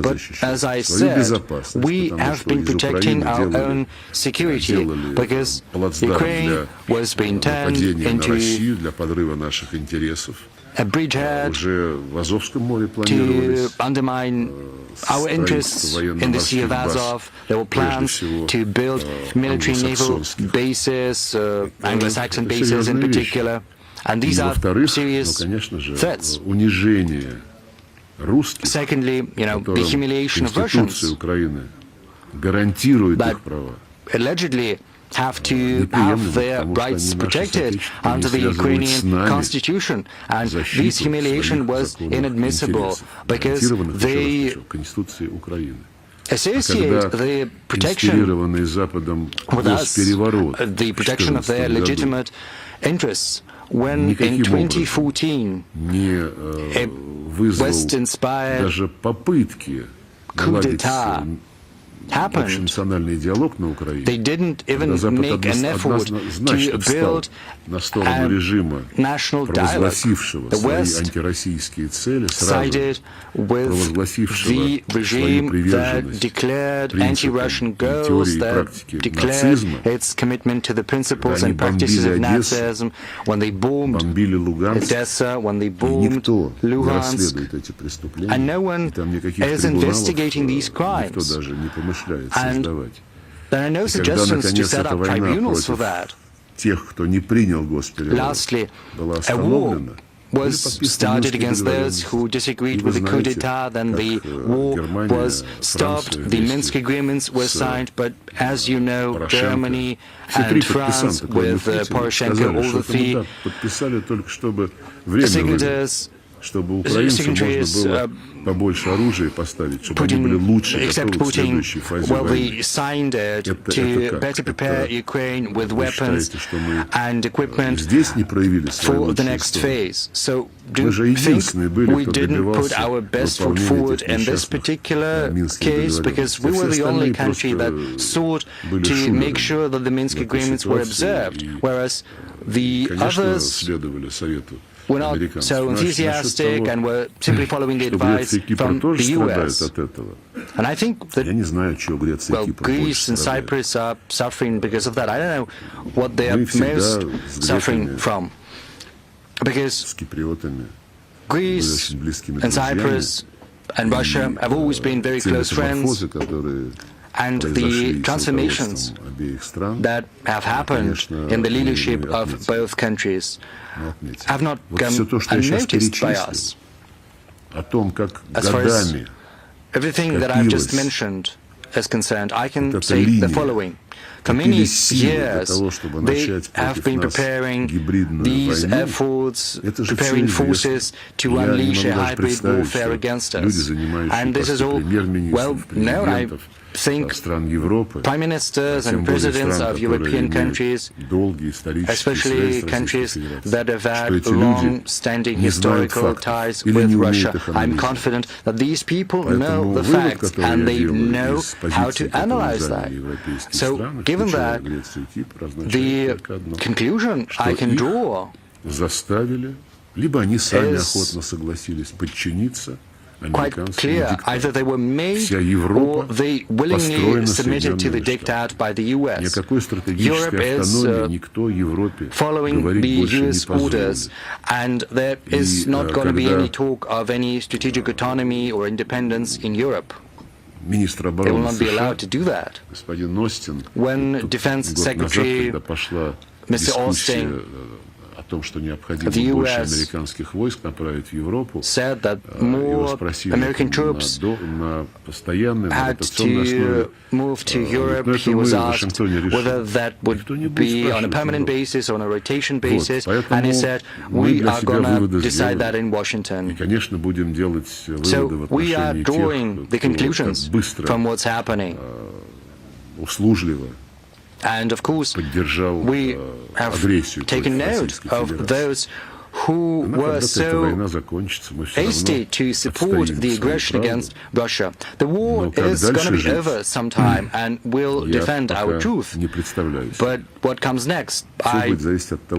but as I said, we have been protecting our own security, because Ukraine was being turned into a bridgehead to undermine our interests in the Sea of Azov. There were plans to build military naval bases, Anglo-Saxon bases in particular, and these are serious threats. Secondly, the humiliation of Russians that allegedly have to have their rights protected under the Ukrainian constitution. And this humiliation was inadmissible because they associate the protection with us, the protection of their legitimate interests. When in 2014 a West-inspired coup d'etat happened, they didn't even make an effort to build a national dialogue. The West sided with the regime that declared anti-Russian goals, that declared its commitment to the principles and practices of Nazism when they bombed Odessa, when they bombed Luhansk, and no one is investigating these crimes. And There are no suggestions to set up tribunals for that. Lastly, a war was started against those who disagreed with the coup d'etat, then the war was stopped, the Minsk agreements were signed, but as you know, Germany and France with Poroshenko, all the three signatories, except Putin, well, they signed it to better prepare Ukraine with weapons and equipment for the next phase. So do you think we didn't put our best foot forward in this particular case, because we were the only country that sought to make sure that the Minsk agreements were observed, whereas the others were not so enthusiastic and were simply following the advice from the US. And I think that, well, Greece and Cyprus are suffering because of that. I don't know what they are most suffering from. Because Greece and Cyprus and Russia have always been very close friends, and the transformations that have happened in the leadership of both countries have not gone unnoticed by us. As far as everything that I've just mentioned is concerned, I can say the following. For many years, they have been preparing these efforts, preparing forces to unleash a hybrid warfare against us. And this is all well known. I think prime ministers and presidents of European countries, especially countries that have had long-standing historical ties with Russia, I'm confident that these people know the facts and they know how to analyze that. So, given that, the conclusion I can draw is quite clear. Either they were made or they willingly submitted to the diktat by the US. Europe is following the US orders, and there is not going to be any talk of any strategic autonomy or independence in Europe. They will not be allowed to do that. When Defense Secretary Mr. Austin the US said that more American troops had to move to Europe. He was asked whether that would be on a permanent basis or on a rotation basis, and he said, we are going to decide that in Washington. So we are drawing the conclusions from what's happening. And of course, we have taken note of those who were so hasty to support the aggression against Russia. The war is going to be over sometime, and we'll defend our truth. But what comes next, I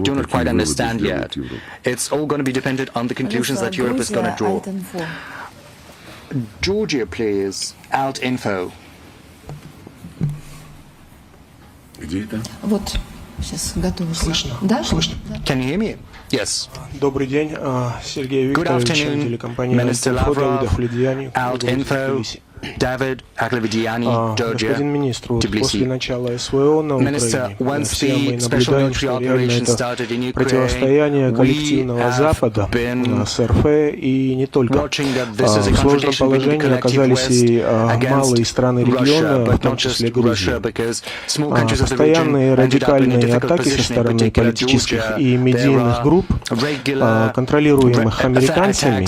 do not quite understand yet. It's all going to be dependent on the conclusions that Europe is going to draw. Georgia, please. Alt info. Вот, сейчас готовы. Слышно? Да? Слышно. Can you hear me? Yes. Добрый день, Сергей Викторович, телекомпания Alt Info, David Aklavidiani, Georgia, Господин министр, после начала СВО на Украине все мы наблюдаем, что реально это противостояние коллективного Запада с РФ и не только. В сложном положении оказались и малые страны региона, в том числе Грузия. Постоянные радикальные атаки со стороны политических и медийных групп, контролируемых американцами,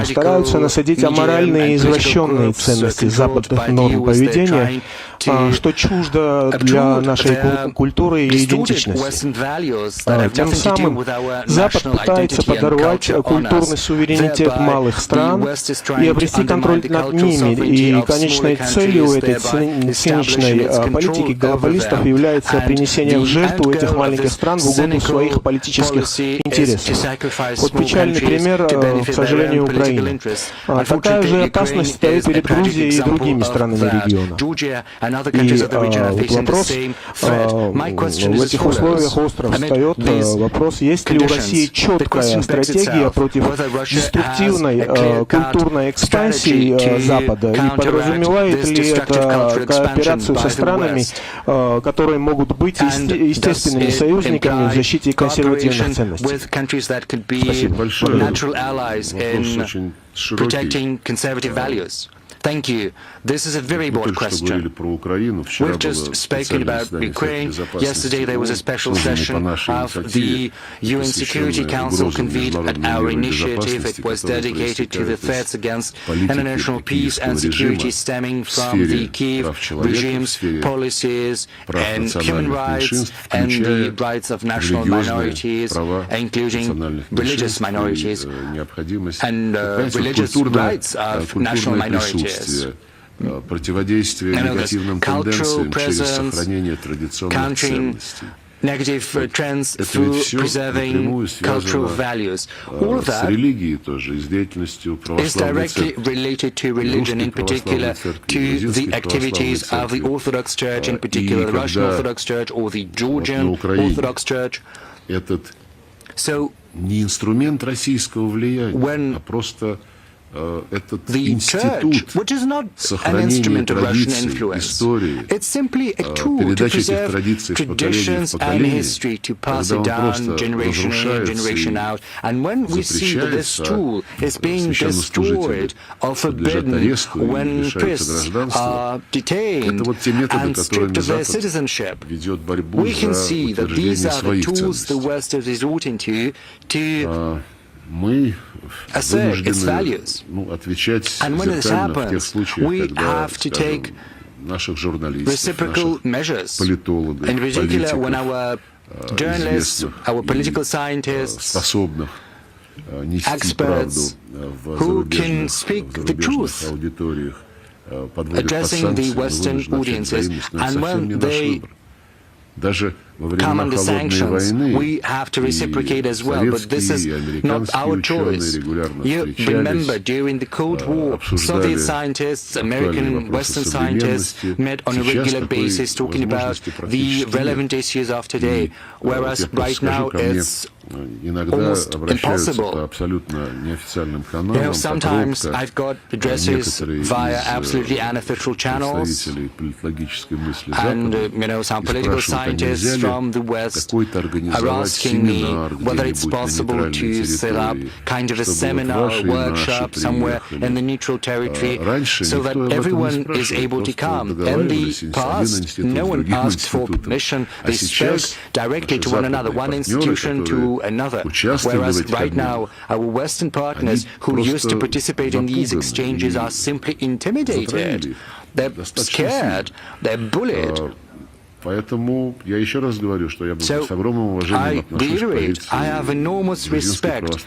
стараются насадить аморальные и извращенные ценности западных норм поведения, что чуждо для нашей культуры и идентичности. Тем самым Запад пытается подорвать культурный суверенитет малых стран и обрести контроль над ними. И конечной целью этой циничной политики глобалистов является принесение в жертву этих маленьких стран в угоду своих политических интересов. Вот печальный пример, к сожалению, Украины. Такая же опасность стоит перед Грузией и другими странами региона. И вопрос, в этих условиях остро встает вопрос, есть ли у России четкая стратегия против деструктивной культурной экспансии Запада, и подразумевает ли это кооперацию со странами, которые могут быть естественными союзниками в защите консервативных ценностей? Спасибо большое. Thank you. This is a very broad question. We've just spoken about Ukraine. Yesterday there was a special session of the UN Security Council convened at our initiative. It was dedicated to the threats against international peace and security stemming from the Kiev regime's policies and human rights and the rights of national minorities, including religious minorities and religious rights of national minorities. Противодействие негативным тенденциям через сохранение традиционных ценностей. Negative trends through preserving cultural values. All of that is directly related to religion, in particular to the activities of the Orthodox Church, in particular the Russian Orthodox Church or the Georgian Orthodox Church. So, не инструмент российского влияния, а просто the church, which is not an instrument of Russian influence, it's simply a tool to preserve traditions and history, to pass it down generation in, generation out. And when we see that this tool is being destroyed or forbidden, when priests are detained and stripped of their citizenship, we can see that these are the tools the West is resorting to assert its values. And when this happens, we have to take reciprocal measures. In particular, when our journalists, our political scientists, experts who can speak the truth, addressing the Western audiences, and when they come under sanctions, we have to reciprocate as well, but this is not our choice. You remember, during the Cold War, Soviet scientists, American, Western scientists met on a regular basis talking about the relevant issues of today, whereas right now it's almost impossible. You know, sometimes I've got addresses via absolutely unofficial channels, and you know, some political scientists from the West are asking me whether it's possible to set up kind of a seminar or workshop somewhere in the neutral territory so that everyone is able to come. In the past, no one asked for permission. They spoke directly to one another, one institution to another. Whereas right now, our Western partners who used to participate in these exchanges are simply intimidated. They're scared. They're bullied. Поэтому я еще раз говорю, что я с огромным уважением отношусь к позиции I have enormous respect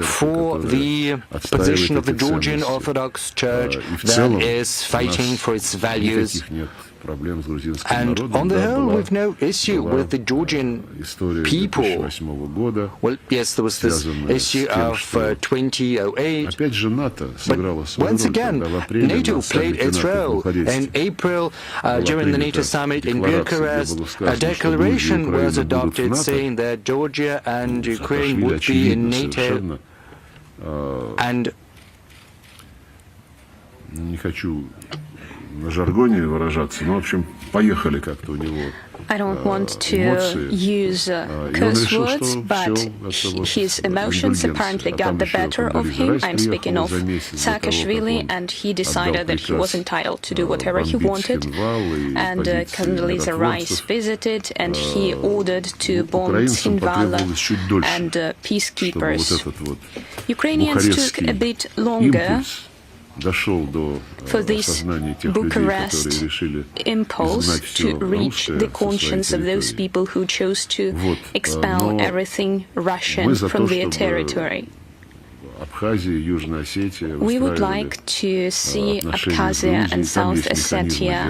for the position of the Georgian Orthodox Church that is fighting for its values. And on the whole, we've no issue with the Georgian people. Well, yes, there was this issue of 2008. But once again, NATO played its role. In April, during the NATO summit in Bucharest, a declaration was adopted saying that Georgia and Ukraine would be in NATO. And не хочу на жаргоне выражаться, но, в общем, поехали как-то у него. I don't want to use curse words, but his emotions apparently got the better of him. I'm speaking of Saakashvili, and he decided that he was entitled to do whatever he wanted. And Condoleezza Rice visited, and he ordered to bomb Tsinvala and peacekeepers. Ukrainians took a bit longer for this Bucharest impulse to reach the conscience of those people who chose to expel everything Russian from their territory. We would like to see Abkhazia and South Ossetia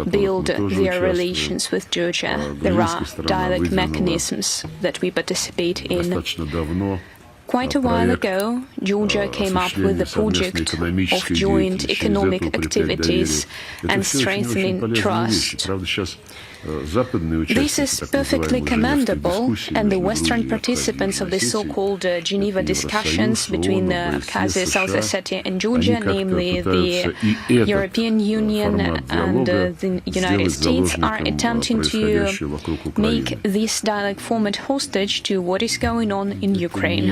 build their relations with Georgia. There are dialogue mechanisms that we participate in. Quite a while ago, Georgia came up with the project of joint economic activities and strengthening trust. This is perfectly commendable, and the Western participants of the so-called Geneva discussions between Abkhazia, South Ossetia and Georgia, namely the European Union and the United States, are attempting to make this dialogue format hostage to what is going on in Ukraine.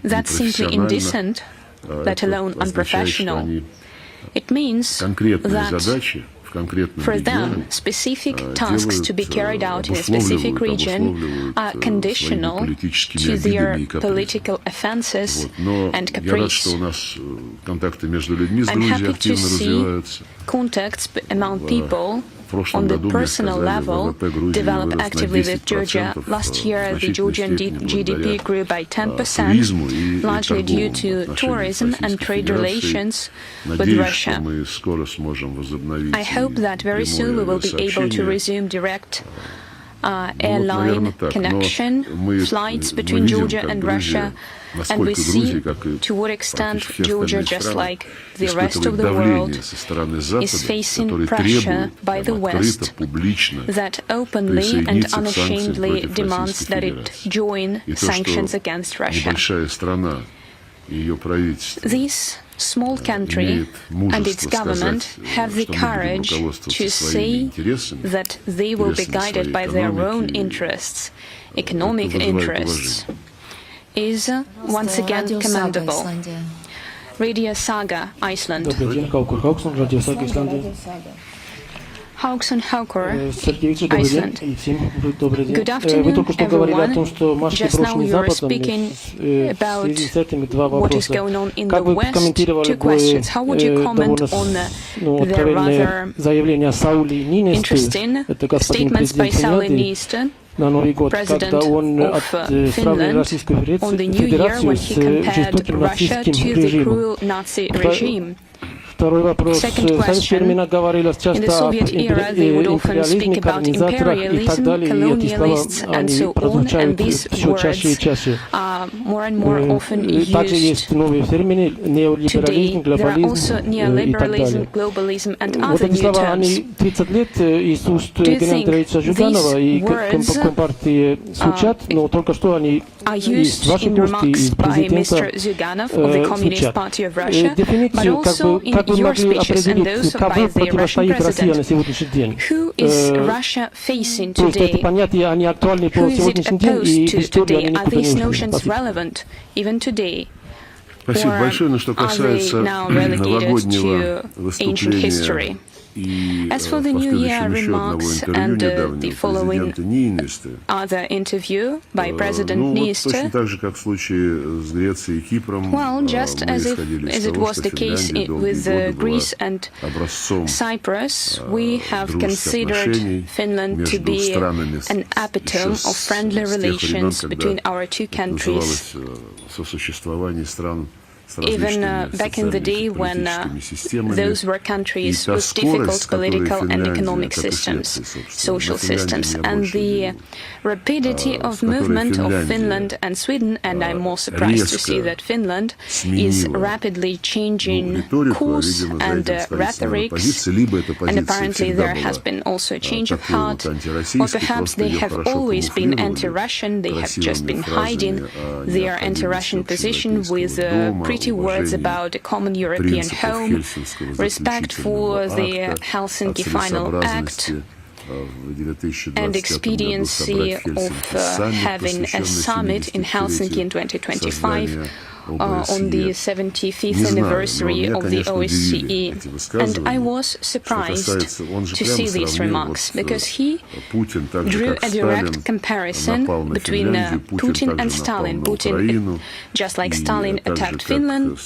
That's simply indecent, let alone unprofessional. It means that for them, specific tasks to be carried out in a specific region are conditional to their political offenses and caprice. I'm happy to see contacts among people on the personal level develop actively with Georgia. Last year, the Georgian GDP grew by 10%, largely due to tourism and trade relations with Russia. I hope that very soon we will be able to resume direct airline connection, flights between Georgia and Russia, and we see to what extent Georgia, just like the rest of the world, is facing pressure by the West that openly and unashamedly demands that it join sanctions against Russia. This small country and its government have the courage to say that they will be guided by their own interests, economic interests, is once again commendable. Radio Saga, Iceland. Hauksson Haukor, Iceland. Good afternoon, everyone. Just now you were speaking about what is going on in the West. Two questions. How would you comment on the rather interesting statements by Sauli Niinistö, President of Finland, on the New Year when he compared Russia to the cruel Nazi regime? Second question, in the Soviet era they would often speak about imperialism, colonialists and so on, and these words are more and more often used today. There are also neoliberalism, globalism and other new terms. Do you think these words are used in remarks by Mr. Zyuganov of the Communist Party of Russia, but also in your speeches and those by the Russian president? Who is Russia facing today? Who is it opposed to today? Are these notions relevant even today? Or are they now relegated to ancient history? As for the New Year remarks and the following other interview by President Niinistö, well, just as it was the case with Greece and Cyprus, we have considered Finland to be an epitome of friendly relations between our two countries. Even back in the day when those were countries with difficult political and economic systems, social systems, and the rapidity of movement of Finland and Sweden, and I'm more surprised to see that Finland is rapidly changing course and rhetorics, and apparently there has been also a change of heart, or perhaps they have always been anti-Russian, they have just been hiding their anti-Russian position with pretty words about a common European home, respect for the Helsinki Final Act, and expediency of having a summit in Helsinki in 2025 on the 75th anniversary of the OSCE. And I was surprised to see these remarks, because he drew a direct comparison between Putin and Stalin. Putin, just like Stalin attacked Finland,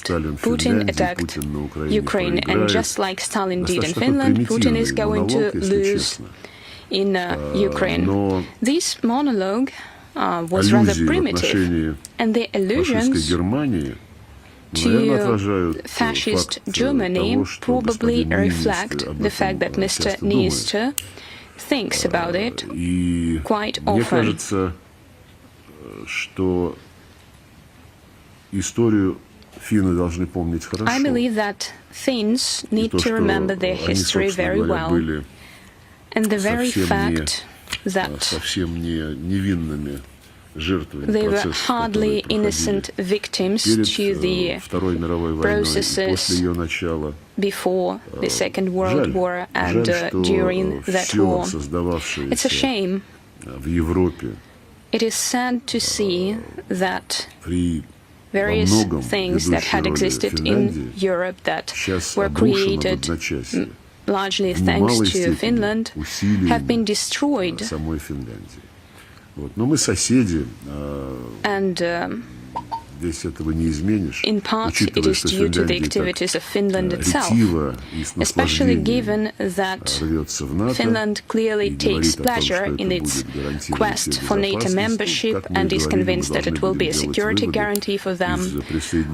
Putin attacked Ukraine, and just like Stalin did in Finland, Putin is going to lose in Ukraine. This monologue was rather primitive, and the allusions to fascist Germany probably reflect the fact that Mr. Niinistö thinks about it quite often. что историю финны должны помнить хорошо. I believe that Finns need to remember their history very well, and the very fact that they were hardly innocent victims to the processes before the Second World War and during that war. It's a shame. It is sad to see that various things that had existed in Europe that were created largely thanks to Finland have been destroyed. And in part it is due to the activities of Finland itself, especially given that Finland clearly takes pleasure in its quest for NATO membership and is convinced that it will be a security guarantee for them.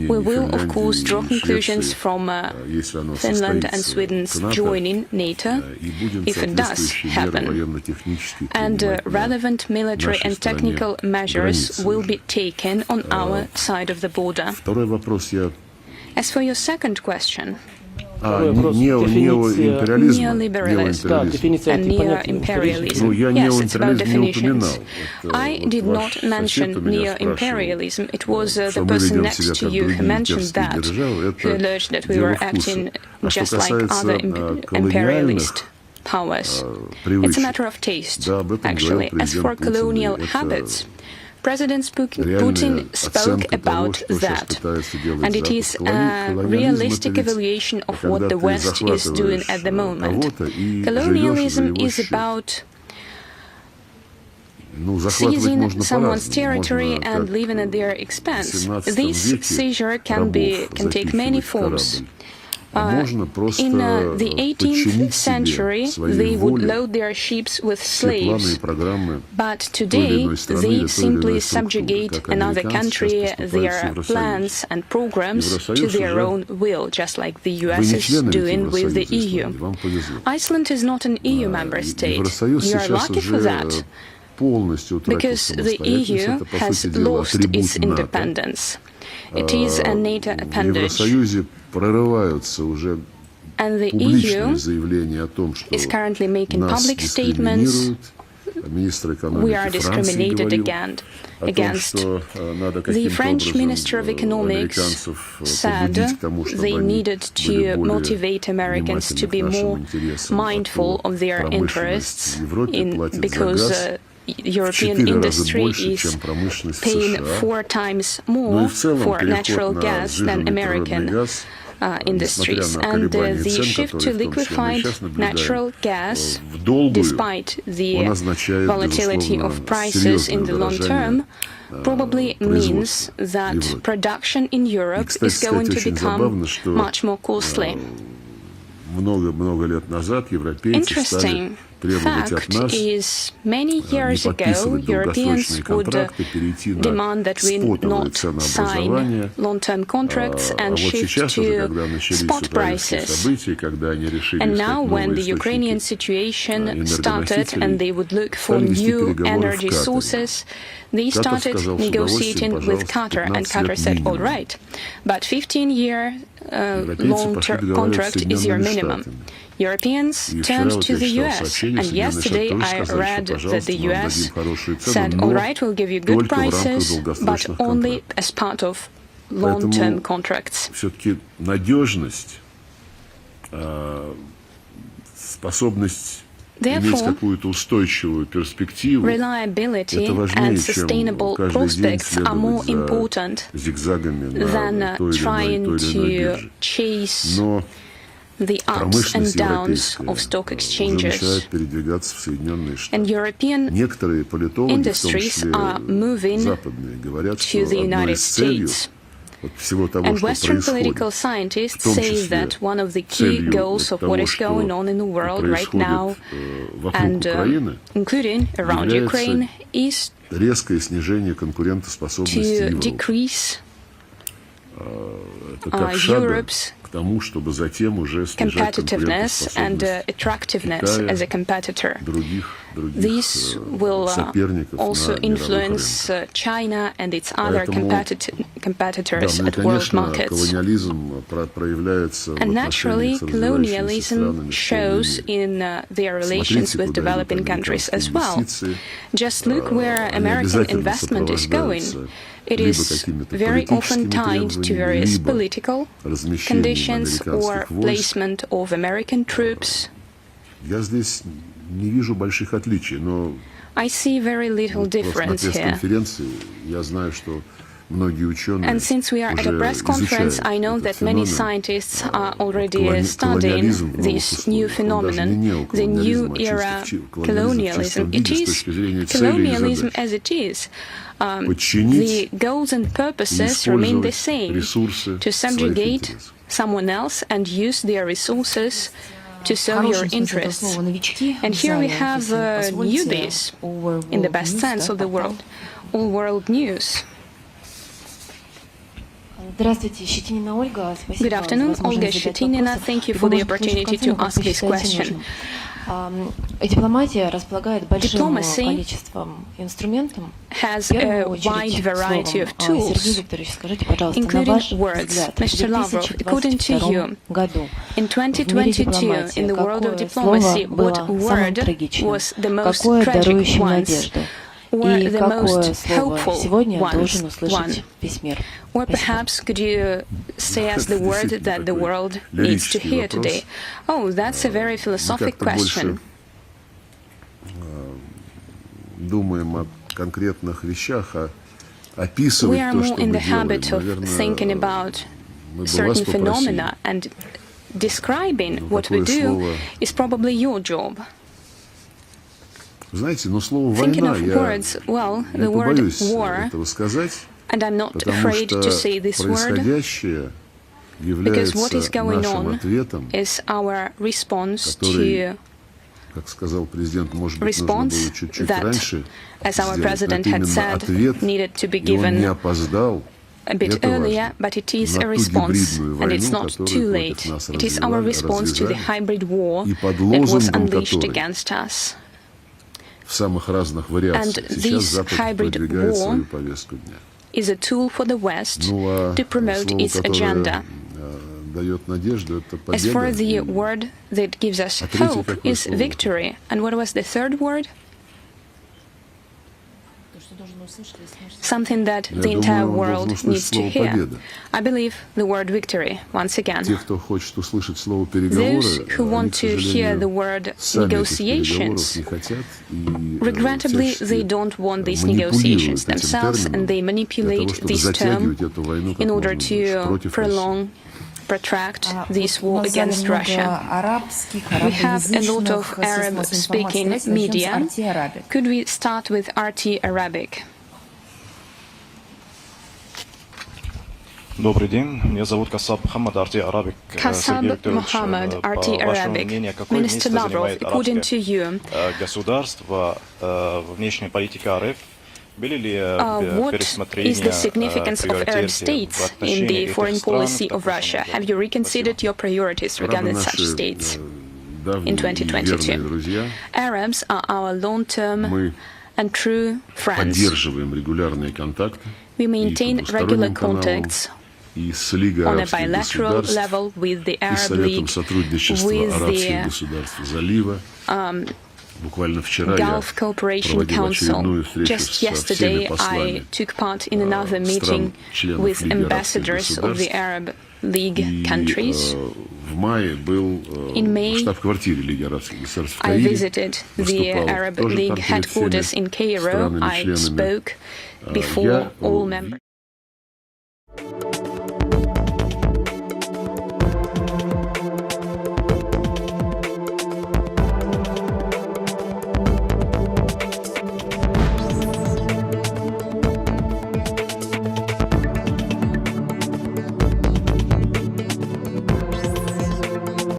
We will, of course, draw conclusions from Finland and Sweden's joining NATO, if it does happen. And relevant military and technical measures will be taken on our side of the border. As for your second question, neoliberalism and neo-imperialism. Yes, it's about definitions. I did not mention neo-imperialism. It was the person next to you who mentioned that, who alleged that we were acting just like other imperialist powers. It's a matter of taste, actually. As for colonial habits, President Putin spoke about that, and it is a realistic evaluation of what the West is doing at the moment. Colonialism is about seizing someone's territory and living at their expense. This seizure can take many forms. In the 18th century, they would load their ships with slaves, but today they simply subjugate another country, their plans and programs to their own will, just like the US is doing with the EU. Iceland is not an EU member state. You are lucky for that, because the EU has lost its independence. It is a NATO appendage. And the EU is currently making public statements. We are discriminated against. The French Minister of Economics said they needed to motivate Americans to be more mindful of their interests because European industry is paying 4 times more for natural gas than American industries. And the shift to liquefied natural gas, despite the volatility of prices in the long term, probably means that production in Europe is going to become much more costly. Interesting fact is, many years ago, Europeans would demand that we not sign long-term contracts and shift to spot prices. And now, when the Ukrainian situation started and they would look for new energy sources, they started negotiating with Qatar, and Qatar said, all right, but 15-year long-term contract is your minimum. Europeans turned to the US, and yesterday I read that the US said, all right, we'll give you good prices, but only as part of long-term contracts. Therefore, reliability and sustainable prospects are more important than trying to chase the ups and downs of stock exchanges. And European industries are moving to the United States. And Western political scientists say that one of the key goals of what is going on in the world right now, and including around Ukraine, is to decrease Europe's competitiveness and attractiveness as a competitor. this will also influence China and its other competitors at world markets. And naturally, colonialism shows in their relations with developing countries as well. Just look where American investment is going. It is very often tied to various political conditions or placement of American troops. I see very little difference here. And since we are at a press conference, I know that many scientists are already studying this new phenomenon, the new era colonialism. It is colonialism as it is. The goals and purposes remain the same, to subjugate someone else and use their resources to serve your interests. And here we have newbies, in the best sense of the word, all world news. Good afternoon, Olga Shetinina. Thank you for the opportunity to ask this question. Diplomacy has a wide variety of tools, including words. Mr. Lavrov, according to you, in 2022, in the world of diplomacy, what word was the most tragic ones, or the most hopeful one? Or perhaps could you say us the word that the world needs to hear today? Oh, that's a very philosophic question. We are more in the habit of thinking about certain phenomena, and describing what we do is probably your job. Thinking of words, well, the word war, and I'm not afraid to say this word, because what is going on is our response to response that, as our president had said, needed to be given a bit earlier, but it is a response, and it's not too late. It is our response to the hybrid war that was unleashed against us. And this hybrid war is a tool for the West to promote its agenda. As for the word that gives us hope is victory. And what was the third word? Something that the entire world needs to hear. I believe the word victory, once again. Those who want to hear the word negotiations, regrettably, they don't want these negotiations themselves, and they manipulate this term in order to protract this war against Russia. We have a lot of Arab-speaking media. Could we start with RT Arabic? Добрый день, меня зовут Касаб Мухаммад, RT Arabic. Kasab Muhammad, RT Arabic. Minister Lavrov, according to you, государство, внешняя политика РФ, what is the significance of Arab states in the foreign policy of Russia? Have you reconsidered your priorities regarding such states in 2022? Arabs are our long-term and true friends. We maintain regular contacts on a bilateral level with the Arab League, with the Gulf Cooperation Council. Just yesterday, I took part in another meeting with ambassadors of the Arab League countries. In May, I visited the Arab League headquarters in Cairo. I spoke before all members.